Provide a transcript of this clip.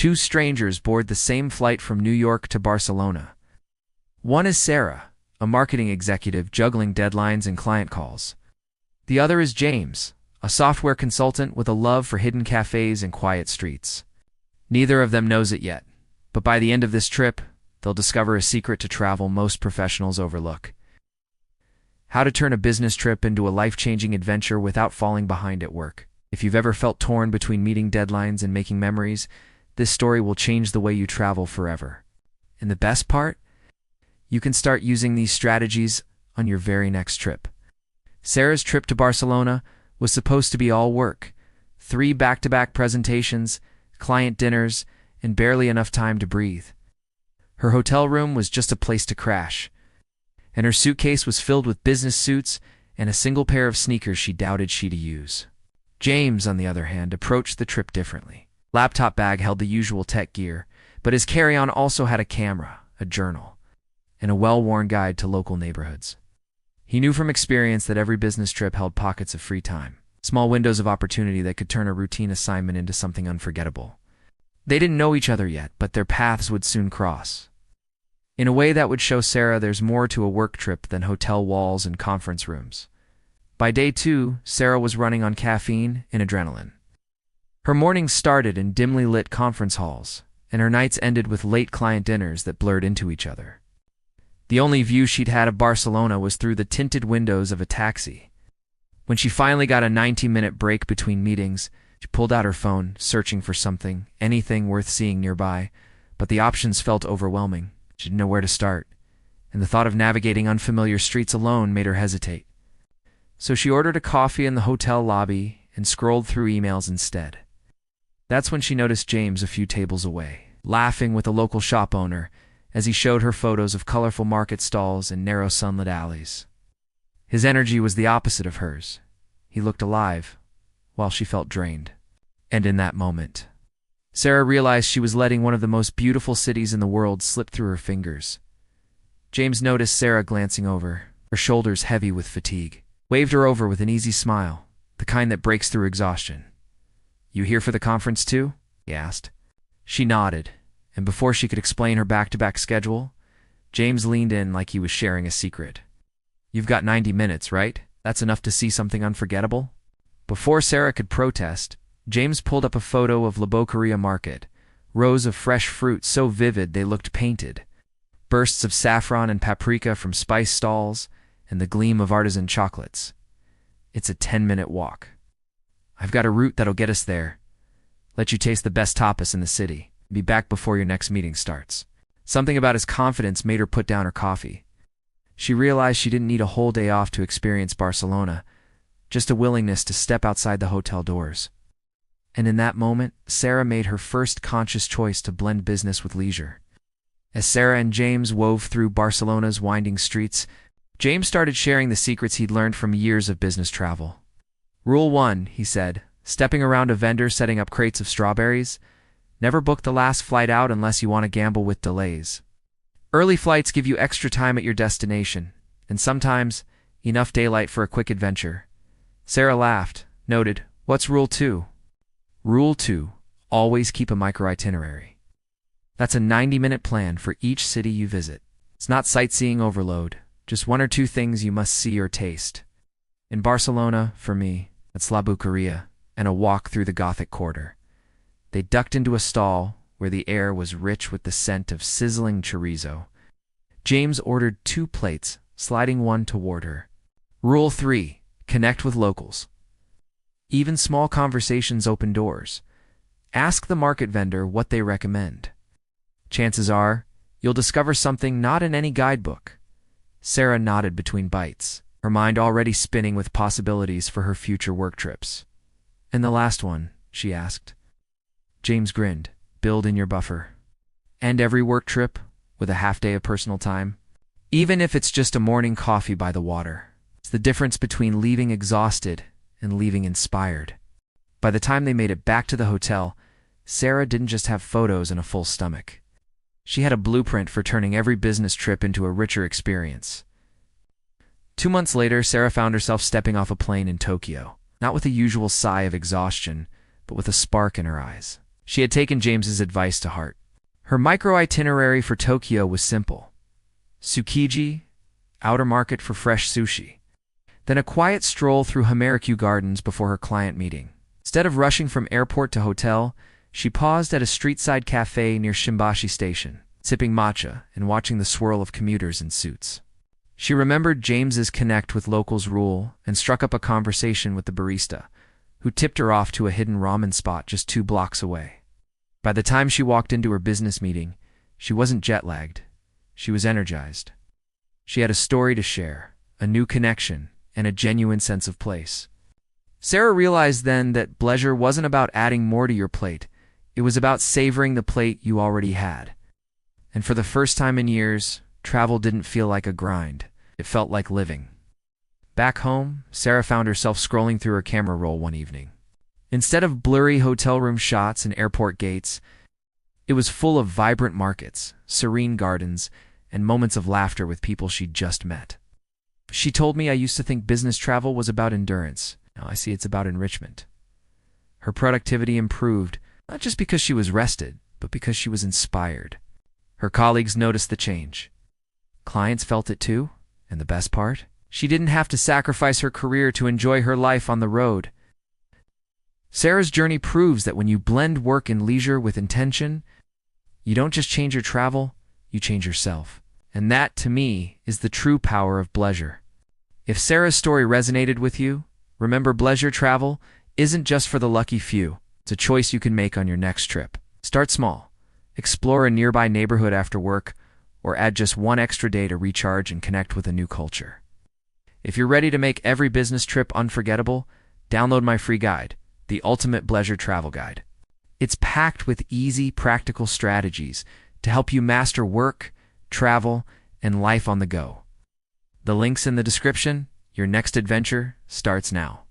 Two strangers board the same flight from New York to Barcelona. One is Sarah, a marketing executive juggling deadlines and client calls. The other is James, a software consultant with a love for hidden cafes and quiet streets. Neither of them knows it yet, but by the end of this trip, they'll discover a secret to travel most professionals overlook. How to turn a business trip into a life-changing adventure without falling behind at work. If you've ever felt torn between meeting deadlines and making memories, this story will change the way you travel forever. And the best part? You can start using these strategies on your very next trip. Sarah's trip to Barcelona was supposed to be all work. 3 back-to-back presentations, client dinners, and barely enough time to breathe. Her hotel room was just a place to crash, and her suitcase was filled with business suits and a single pair of sneakers she doubted she'd use. James, on the other hand, approached the trip differently. Laptop bag held the usual tech gear, but his carry-on also had a camera, a journal, and a well-worn guide to local neighborhoods. He knew from experience that every business trip held pockets of free time, small windows of opportunity that could turn a routine assignment into something unforgettable. They didn't know each other yet, but their paths would soon cross. In a way that would show Sarah there's more to a work trip than hotel walls and conference rooms. By day 2, Sarah was running on caffeine and adrenaline. Her mornings started in dimly lit conference halls, and her nights ended with late client dinners that blurred into each other. The only view she'd had of Barcelona was through the tinted windows of a taxi. When she finally got a 90-minute break between meetings, she pulled out her phone, searching for something, anything worth seeing nearby, but the options felt overwhelming. She didn't know where to start, and the thought of navigating unfamiliar streets alone made her hesitate. So she ordered a coffee in the hotel lobby and scrolled through emails instead. That's when she noticed James a few tables away, laughing with a local shop owner as he showed her photos of colorful market stalls and narrow sunlit alleys. His energy was the opposite of hers. He looked alive, while she felt drained. And in that moment, Sarah realized she was letting one of the most beautiful cities in the world slip through her fingers. James noticed Sarah glancing over, her shoulders heavy with fatigue, waved her over with an easy smile, the kind that breaks through exhaustion. "You here for the conference too?" he asked. She nodded, and before she could explain her back-to-back schedule, James leaned in like he was sharing a secret. "You've got 90 minutes, right? That's enough to see something unforgettable?" Before Sarah could protest, James pulled up a photo of La Boqueria Market, rows of fresh fruit so vivid they looked painted, bursts of saffron and paprika from spice stalls, and the gleam of artisan chocolates. "It's a 10-minute walk. I've got a route that'll get us there. Let you taste the best tapas in the city. Be back before your next meeting starts." Something about his confidence made her put down her coffee. She realized she didn't need a whole day off to experience Barcelona, just a willingness to step outside the hotel doors. And in that moment, Sarah made her first conscious choice to blend business with leisure. As Sarah and James wove through Barcelona's winding streets, James started sharing the secrets he'd learned from years of business travel. "Rule 1, he said, stepping around a vendor setting up crates of strawberries, never book the last flight out unless you want to gamble with delays. Early flights give you extra time at your destination, and sometimes enough daylight for a quick adventure." Sarah laughed, noted, "What's Rule 2? "Rule 2, always keep a micro-itinerary. That's a 90-minute plan for each city you visit. It's not sightseeing overload, just 1 or 2 things you must see or taste. In Barcelona, for me, that's La Boqueria, and a walk through the Gothic Quarter." They ducked into a stall where the air was rich with the scent of sizzling chorizo. James ordered 2 plates, sliding one toward her. "Rule 3, connect with locals. Even small conversations open doors. Ask the market vendor what they recommend. Chances are, you'll discover something not in any guidebook." Sarah nodded between bites, her mind already spinning with possibilities for her future work trips. "And the last one?" she asked. James grinned. "Build in your buffer. End every work trip with a half day of personal time. Even if it's just a morning coffee by the water. It's the difference between leaving exhausted and leaving inspired." By the time they made it back to the hotel, Sarah didn't just have photos and a full stomach. She had a blueprint for turning every business trip into a richer experience. 2 months later, Sarah found herself stepping off a plane in Tokyo, not with the usual sigh of exhaustion, but with a spark in her eyes. She had taken James's advice to heart. Her micro-itinerary for Tokyo was simple. Tsukiji, outer market for fresh sushi. Then a quiet stroll through Hamarikyu Gardens before her client meeting. Instead of rushing from airport to hotel, she paused at a street-side cafe near Shimbashi Station, sipping matcha and watching the swirl of commuters in suits. She remembered James's connect with locals rule and struck up a conversation with the barista, who tipped her off to a hidden ramen spot just 2 blocks away. By the time she walked into her business meeting, she wasn't jet-lagged. She was energized. She had a story to share, a new connection, and a genuine sense of place. Sarah realized then that Bleisure wasn't about adding more to your plate. It was about savoring the plate you already had. And for the first time in years, travel didn't feel like a grind. It felt like living. Back home, Sarah found herself scrolling through her camera roll one evening. Instead of blurry hotel room shots and airport gates, it was full of vibrant markets, serene gardens, and moments of laughter with people she'd just met. She told me, "I used to think business travel was about endurance. Now I see it's about enrichment." Her productivity improved, not just because she was rested, but because she was inspired. Her colleagues noticed the change. Clients felt it too, and the best part? She didn't have to sacrifice her career to enjoy her life on the road. Sarah's journey proves that when you blend work and leisure with intention, you don't just change your travel, you change yourself. And that, to me, is the true power of Bleisure. If Sarah's story resonated with you, remember Bleisure travel isn't just for the lucky few. It's a choice you can make on your next trip. Start small. Explore a nearby neighborhood after work, or add just 1 extra day to recharge and connect with a new culture. If you're ready to make every business trip unforgettable, download my free guide, The Ultimate Bleisure Travel Guide. It's packed with easy, practical strategies to help you master work, travel, and life on the go. The link's in the description. Your next adventure starts now.